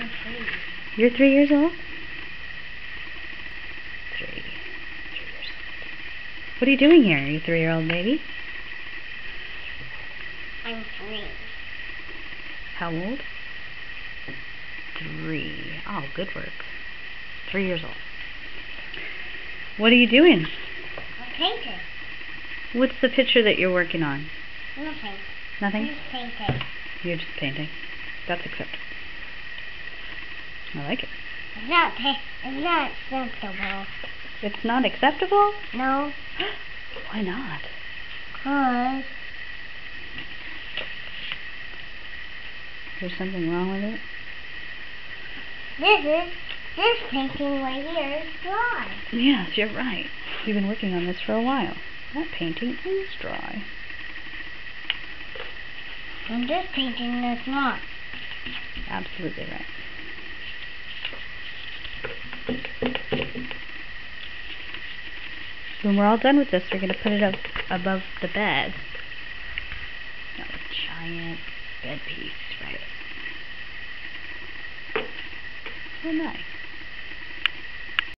I'm 3. You're 3 years old? 3 years old. What are you doing here, you 3-year-old baby? I'm 3. How old? 3. Oh, good work. 3 years old. What are you doing? I'm painting. What's the picture that you're working on? Nothing. Nothing? I'm just painting. You're just painting. That's acceptable. I like it. It's not acceptable. It's not acceptable? No. Why not? 'Cause There's something wrong with it? this painting right here is dry. Yes, you're right. We've been working on this for a while. That painting is dry. And this painting is not. Absolutely right. When we're all done with this, we're going to put it up above the bed. Got a giant bed piece, right? So nice.